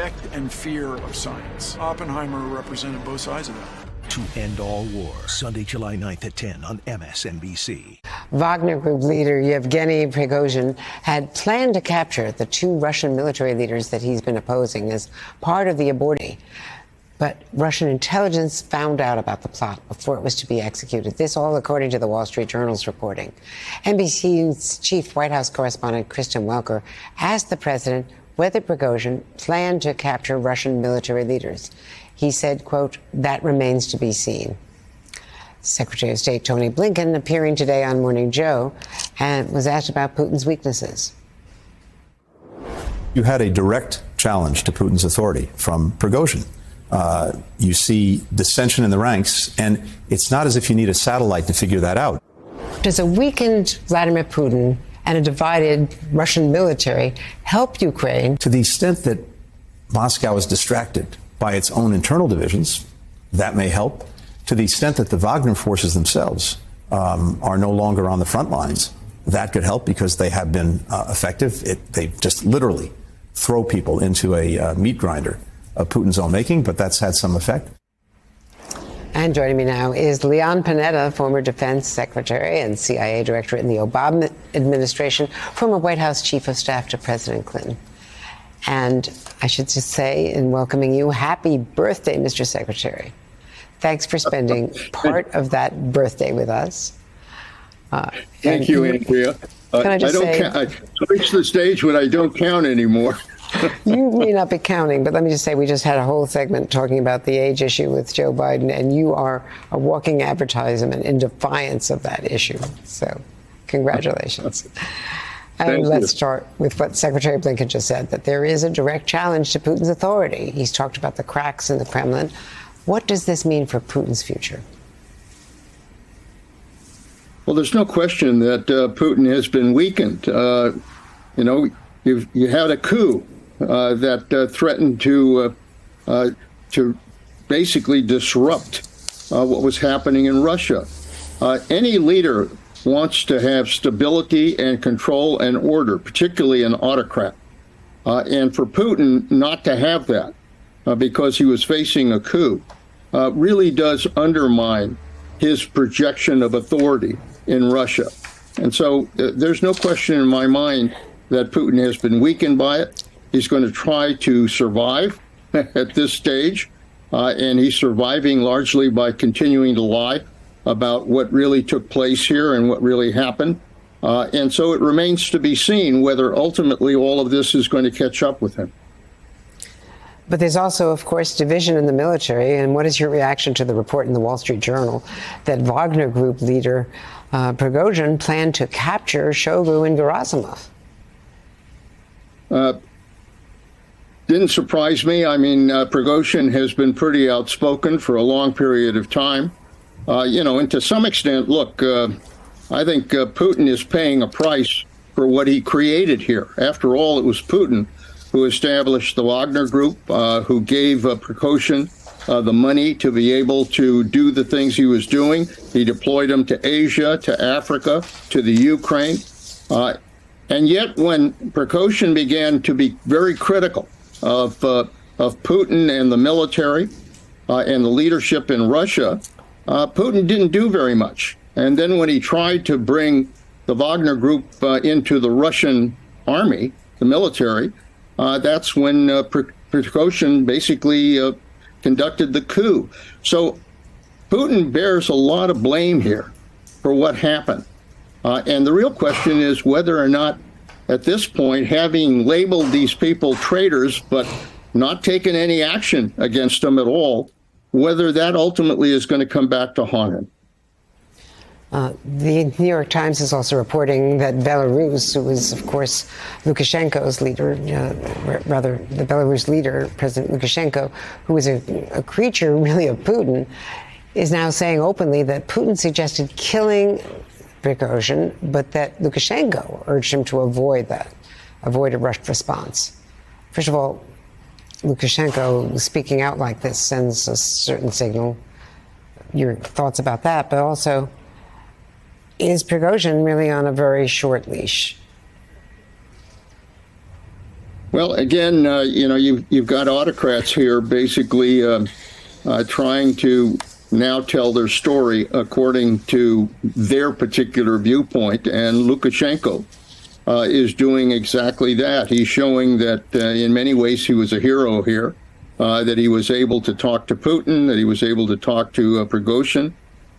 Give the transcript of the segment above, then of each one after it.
respect and fear of science. Oppenheimer represented both sides of that. To End All War, Sunday, July 9th at 10 on MSNBC. Wagner Group leader Yevgeny Prigozhin had planned to capture the two Russian military leaders that he's been opposing as part of the abortion. But Russian intelligence found out about the plot before it was to be executed. This all according to the Wall Street Journal's reporting. NBC's chief White House correspondent Kristen Welker asked the president whether Prigozhin planned to capture Russian military leaders. He said, quote, "That remains to be seen." Secretary of State Tony Blinken, appearing today on Morning Joe, and was asked about Putin's weaknesses. You had a direct challenge to Putin's authority from Prigozhin. You see dissension in the ranks, and it's not as if you need a satellite to figure that out. Does a weakened Vladimir Putin and a divided Russian military help Ukraine? To the extent that Moscow is distracted by its own internal divisions, that may help. To the extent that the Wagner forces themselves are no longer on the front lines, that could help because they have been effective. They just literally throw people into a meat grinder of Putin's own making, but that's had some effect. And joining me now is Leon Panetta, former defense secretary and CIA director in the Obama administration, former White House chief of staff to President Clinton. And I should just say, in welcoming you, happy birthday, Mr. Secretary. Thanks for spending part of that birthday with us. Thank you, Andrea. Can I just say, I reached the stage when I don't count anymore. You may not be counting, but let me just say we just had a whole segment talking about the age issue with Joe Biden, and you are a walking advertisement in defiance of that issue. So congratulations. And let's start with what Secretary Blinken just said, that there is a direct challenge to Putin's authority. He's talked about the cracks in the Kremlin. What does this mean for Putin's future? Well, there's no question that Putin has been weakened. You had a coup that threatened to basically disrupt what was happening in Russia. Any leader wants to have stability and control and order, particularly an autocrat. And for Putin not to have that because he was facing a coup really does undermine his projection of authority in Russia. And so there's no question in my mind that Putin has been weakened by it. He's going to try to survive at this stage, and he's surviving largely by continuing to lie about what really took place here and what really happened. And so it remains to be seen whether ultimately all of this is going to catch up with him. But there's also, of course, division in the military. And what is your reaction to the report in the Wall Street Journal that Wagner Group leader Prigozhin planned to capture Shoigu and Gerasimov? Didn't surprise me. I mean, Prigozhin has been pretty outspoken for a long period of time. And to some extent, look, I think Putin is paying a price for what he created here. After all, it was Putin who established the Wagner Group, who gave Prigozhin the money to be able to do the things he was doing. He deployed him to Asia, to Africa, to the Ukraine. And yet, when Prigozhin began to be very critical of Putin and the military and the leadership in Russia, Putin didn't do very much. And then when he tried to bring the Wagner Group into the Russian army, the military, that's when Prigozhin basically conducted the coup. So Putin bears a lot of blame here for what happened. And the real question is whether or not, at this point, having labeled these people traitors but not taken any action against them at all, whether that ultimately is going to come back to haunt him. The New York Times is also reporting that Belarus, who is, of course, Lukashenko's leader, rather the Belarus leader, President Lukashenko, who is a creature really of Putin, is now saying openly that Putin suggested killing Prigozhin, but that Lukashenko urged him to avoid a rushed response. First of all, Lukashenko speaking out like this sends a certain signal. Your thoughts about that, but also, is Prigozhin really on a very short leash? Well, again, you've got autocrats here basically trying to now tell their story according to their particular viewpoint, and Lukashenko is doing exactly that. He's showing that in many ways he was a hero here, that he was able to talk to Putin, that he was able to talk to Prigozhin.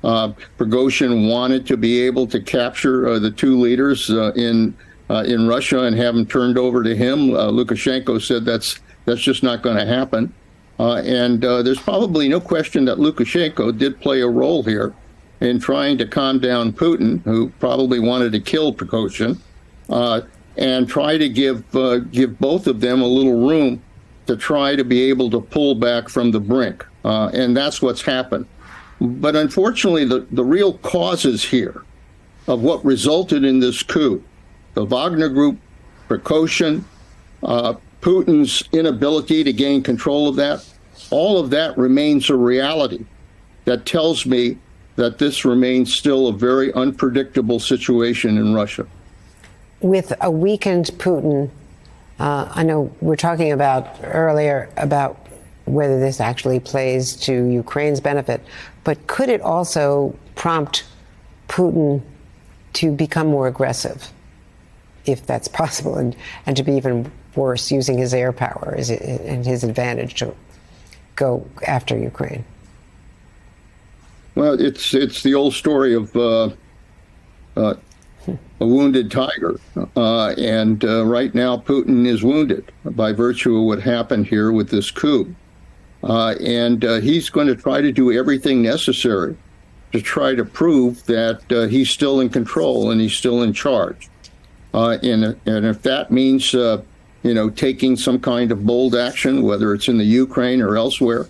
Prigozhin wanted to be able to capture the two leaders in Russia and have them turned over to him. Lukashenko said that's just not going to happen. And there's probably no question that Lukashenko did play a role here in trying to calm down Putin, who probably wanted to kill Prigozhin, and try to give both of them a little room to try to be able to pull back from the brink. And that's what's happened. But unfortunately, the real causes here of what resulted in this coup, the Wagner Group, Prigozhin, Putin's inability to gain control of that, all of that remains a reality that tells me that this remains still a very unpredictable situation in Russia. With a weakened Putin, I know we're talking about earlier about whether this actually plays to Ukraine's benefit, but could it also prompt Putin to become more aggressive, if that's possible, and to be even worse, using his air power and his advantage to go after Ukraine? Well, it's the old story of a wounded tiger, and right now Putin is wounded by virtue of what happened here with this coup, and he's going to try to do everything necessary to try to prove that he's still in control and he's still in charge, and if that means taking some kind of bold action, whether it's in the Ukraine or elsewhere,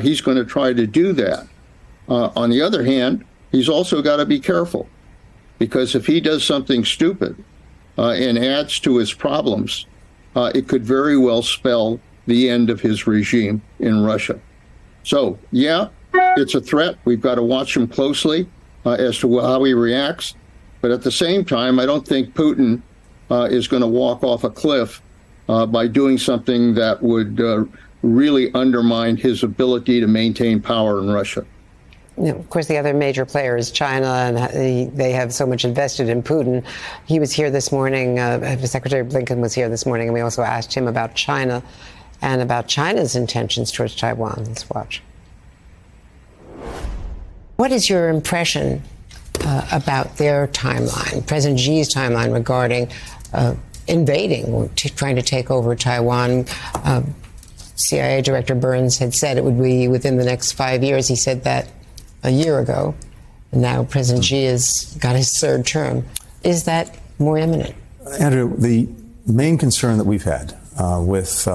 he's going to try to do that. On the other hand, he's also got to be careful, because if he does something stupid and adds to his problems, it could very well spell the end of his regime in Russia. So, yeah, it's a threat. We've got to watch him closely as to how he reacts. But at the same time, I don't think Putin is going to walk off a cliff by doing something that would really undermine his ability to maintain power in Russia. Of course, the other major player is China, and they have so much invested in Putin. He was here this morning. Secretary Blinken was here this morning, and we also asked him about China and about China's intentions towards Taiwan. Let's watch. What is your impression about their timeline, President Xi's timeline regarding invading or trying to take over Taiwan? CIA Director Burns had said it would be within the next 5 years. He said that a year ago. And now President Xi has got his third term. Is that more imminent? Andrew, the main concern that we've had with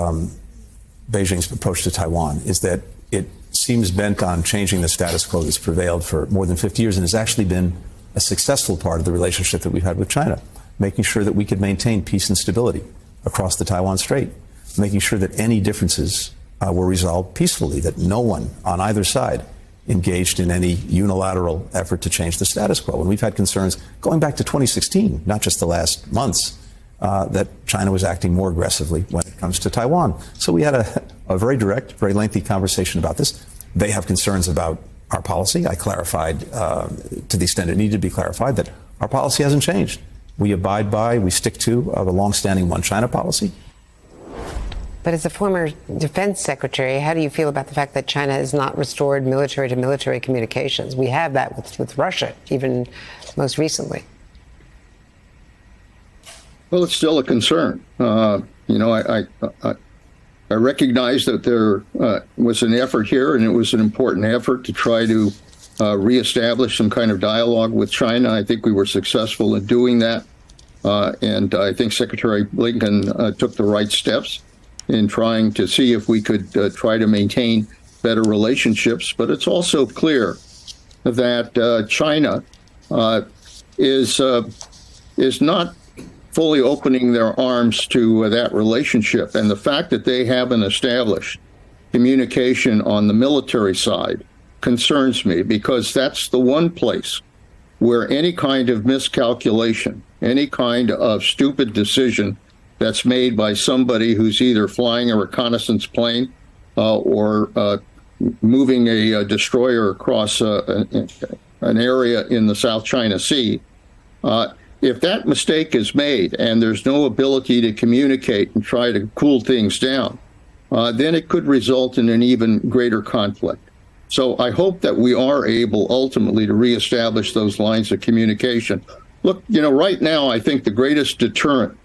Beijing's approach to Taiwan is that it seems bent on changing the status quo that's prevailed for more than 50 years and has actually been a successful part of the relationship that we've had with China, making sure that we could maintain peace and stability across the Taiwan Strait, making sure that any differences were resolved peacefully, that no one on either side engaged in any unilateral effort to change the status quo. And we've had concerns going back to 2016, not just the last months, that China was acting more aggressively when it comes to Taiwan. So we had a very direct, very lengthy conversation about this. They have concerns about our policy. I clarified, to the extent it needed to be clarified, that our policy hasn't changed. We abide by, we stick to the longstanding one China policy. But as a former defense secretary, how do you feel about the fact that China has not restored military-to-military communications? We have that with Russia, even most recently. Well, it's still a concern. I recognize that there was an effort here, and it was an important effort to try to reestablish some kind of dialogue with China. I think we were successful in doing that. And I think Secretary Blinken took the right steps in trying to see if we could try to maintain better relationships. But it's also clear that China is not fully opening their arms to that relationship. And the fact that they haven't established communication on the military side concerns me, because that's the one place where any kind of miscalculation, any kind of stupid decision that's made by somebody who's either flying a reconnaissance plane or moving a destroyer across an area in the South China Sea, if that mistake is made and there's no ability to communicate and try to cool things down, then it could result in an even greater conflict. So I hope that we are able ultimately to reestablish those lines of communication. Look, right now, I think the greatest deterrent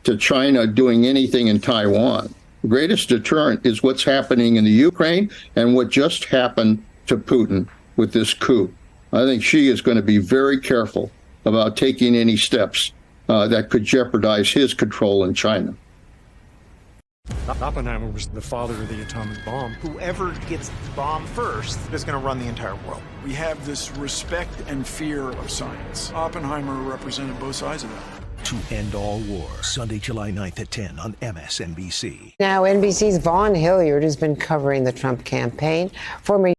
to China doing anything in Taiwan, the greatest deterrent is what's happening in the Ukraine and what just happened to Putin with this coup. I think she is going to be very careful about taking any steps that could jeopardize his control in China. Oppenheimer was the father of the atomic bomb. Whoever gets the bomb first is going to run the entire world. We have this respect and fear of science. Oppenheimer represented both sides of that. To End All War, Sunday, July 9th at 10 on MSNBC. Now, NBC's Vaughn Hilliard has been covering the Trump campaign. Former